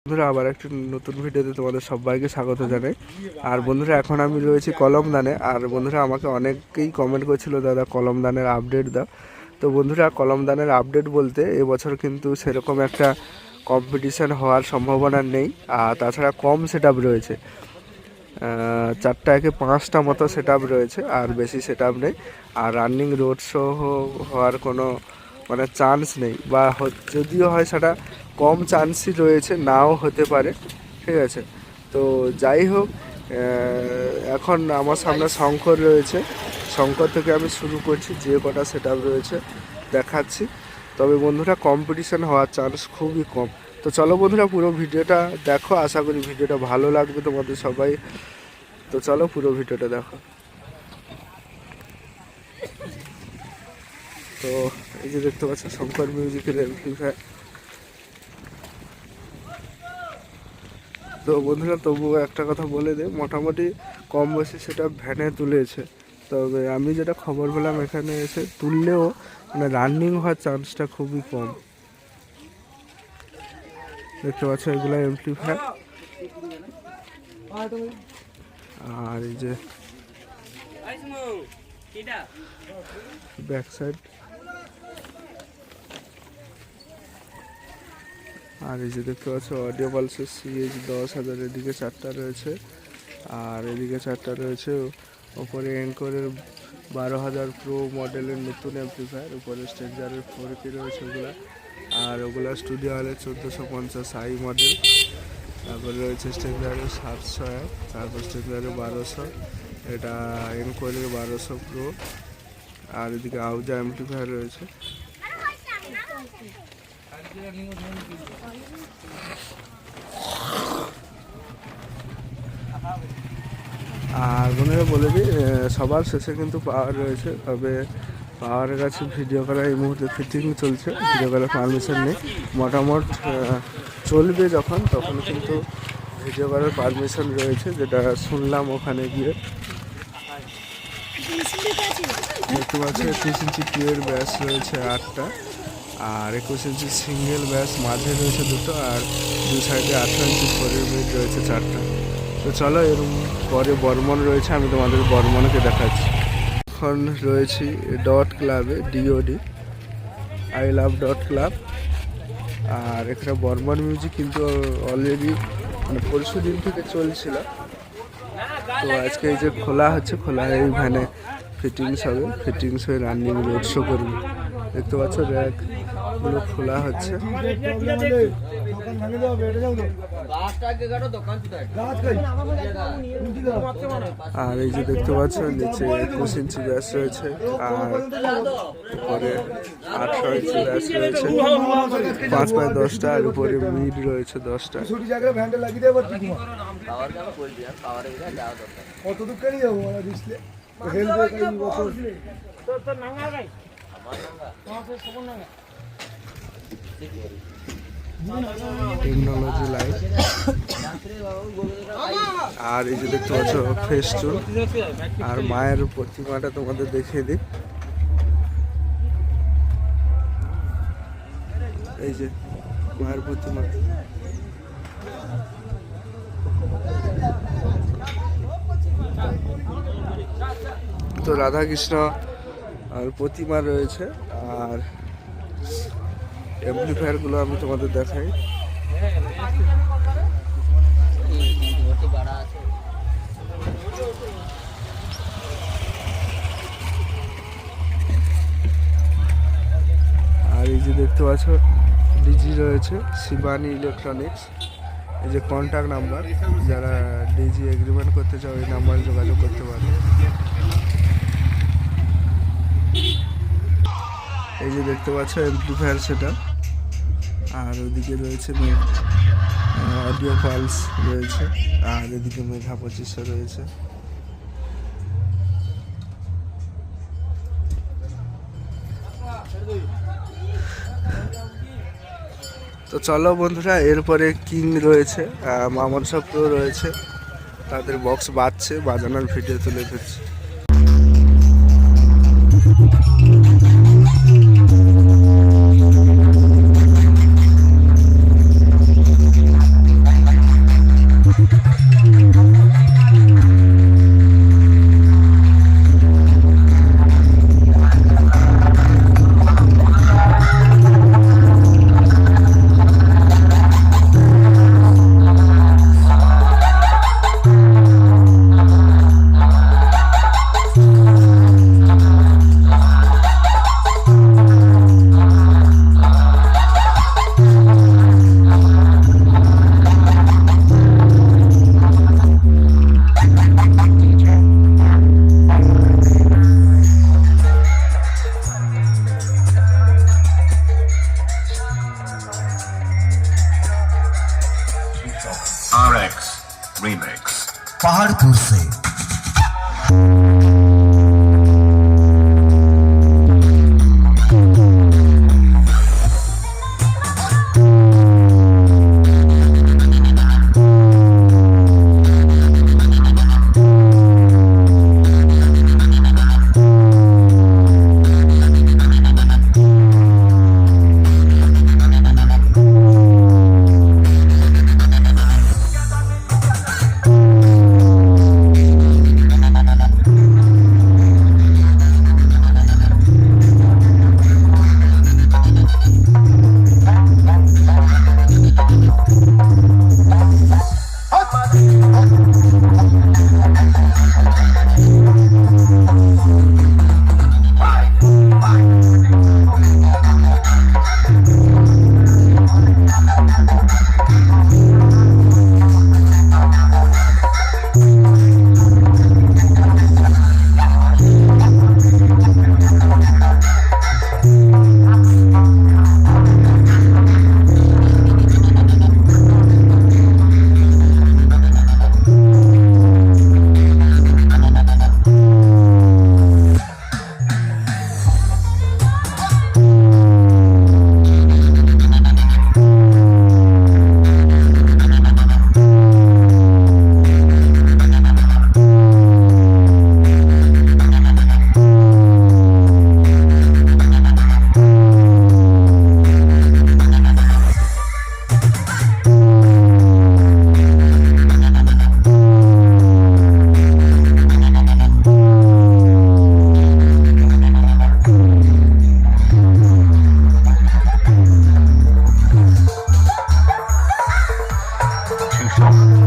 বন্ধুরা আবার একটি নতুন ভিডিওতে তোমাদের সবাইকে স্বাগত জানাই। আর বন্ধুরা এখন আমি রয়েছি কলমদানে। আর বন্ধুরা আমাকে অনেকেই কমেন্ট করেছিল দাদা কলমদানের আপডেট দাও। তো বন্ধুরা কলমদানের আপডেট বলতে এবছর কিন্তু সেরকম একটা কম্পিটিশান হওয়ার সম্ভাবনা নেই। আর তাছাড়া কম সেট আপ রয়েছে, 4টা একে 5টা মতো সেট আপ রয়েছে, আর বেশি সেট আপ নেই। আর রানিং রোড শো হওয়ার কোনো চান্স নেই, বা যদিও হয় সেটা কম চান্সই রয়েছে, নাও হতে পারে। ঠিক আছে, তো যাই হোক, এখন আমার সামনে শঙ্কর রয়েছে। শঙ্কর থেকে আমি শুরু করছি, যে কটা সেট আপ রয়েছে দেখাচ্ছি। তবে বন্ধুরা কম্পিটিশান হওয়ার চান্স খুবই কম। তো চলো বন্ধুরা পুরো ভিডিওটা দেখো, আশা করি ভিডিওটা ভালো লাগবে তোমাদের সবাই। তো চলো পুরো ভিডিওটা দেখো। তো এই যে দেখতে পাচ্ছ শঙ্কর মিউজিকের এমপ্লিফায়ার। তো বন্ধুরা তবুও একটা কথা বলে দে, মোটামুটি কম বেশি সেটা ভ্যানে তুলেছে। তবে আমি যেটা খবর পেলাম এখানে এসে তুললেও রানিং হওয়ার চান্সটা খুবই কম। দেখতে পাচ্ছ এগুলো এমপ্লিফায়ার। আর এই যে ব্যাক সাইড, আর এই যে দেখতে পাচ্ছ অডিও পালসের CH-10,000 এদিকে 4টা রয়েছে, আর এদিকে 4টা রয়েছে। ওপরে এনকোরের 12,000 প্রো মডেলের নতুন অ্যাম্পলিফায়ার, উপরে স্ট্রেঞ্জারের 4K রয়েছে ওগুলা। আর ওগুলা স্টুডিও হলে 1450i মডেল। তারপরে রয়েছে স্ট্রেঞ্জারের 700, তারপর স্ট্রেঞ্জারের 1200, এটা এনকোরের 1200 প্রো। আর এদিকে আউজা অ্যাম্পলিফায়ার রয়েছে। আর বন্ধুরা বলে দিই, সবার শেষে কিন্তু পাওয়ার রয়েছে। তবে পাওয়ারের কাছে ভিডিও করা এই মুহূর্তে ফিটিং চলছে, ভিডিও করার পারমিশন নেই। মোটামুট চলবে যখন, তখন কিন্তু ভিডিও করার পারমিশন রয়েছে, যেটা শুনলাম ওখানে গিয়ে। দেখতে পাচ্ছি 21 ইঞ্চি কিউয়ের ব্যাস রয়েছে 8টা, আর 21 ইঞ্চি সিঙ্গেল ব্যাস মাঝে রয়েছে 2টো, আর দুই সাইডে 18 ইঞ্চি 4 মিড রয়েছে 4টা। তো চলো এর পরে বর্মন রয়েছে, আমি তোমাদের বর্মনকে দেখাচ্ছি। এখন রয়েছি ডট ক্লাবে, DOD, I love dot club. আর এখানে বর্মন মিউজিক কিন্তু অলরেডি পরশু দিন থেকে চলছিল। তো আজকে এই যে খোলা হচ্ছে, খোলা এই ভ্যানে ফিটিংস হবে, ফিটিংস হয়ে রানিং রোড শো করবে। দেখতে পাচ্ছ র্যাকগুলো খোলা হচ্ছে। আর এই যে দেখতে পাচ্ছ নিচে 21 ইঞ্চি ব্যাস রয়েছে, আর উপরে 18 ইঞ্চি ব্যাস রয়েছে, 5x10টা, আর উপরে মিড রয়েছে 10টা। Technology light. আর এই যে দেখতে পাচ্ছ ফেস্টুন। আর মায়ের প্রতিমাটা তোমাদের দেখিয়ে দিই, এই যে মায়ের প্রতিমা। তো রাধাকৃষ্ণ আর প্রতিমা রয়েছে। আর অ্যাম্পলিফায়ারগুলো আমি তোমাদের দেখাই। আর এই যে দেখতে পাচ্ছ ডিজি রয়েছে, শিবানী ইলেকট্রনিক্স। এই যে কন্ট্যাক্ট নাম্বার, যারা ডিজি এগ্রিমেন্ট করতে চাও এই নাম্বারে যোগাযোগ করতে পারো। এই যে দেখতে পাচ্ছ অ্যাম্পলিফায়ার সেটা। আর ওদিকে রয়েছে অডিও পালস রয়েছে, আর এদিকে মেঘা 2500 রয়েছে। তো চলো বন্ধুরা, এরপরে কিং রয়েছে, মামনসা প্রো রয়েছে, তাদের বক্স বাজছে, বাজানোর ভিডিও তুলে ধরছে। Remix. पहाड़पुर से Too strong.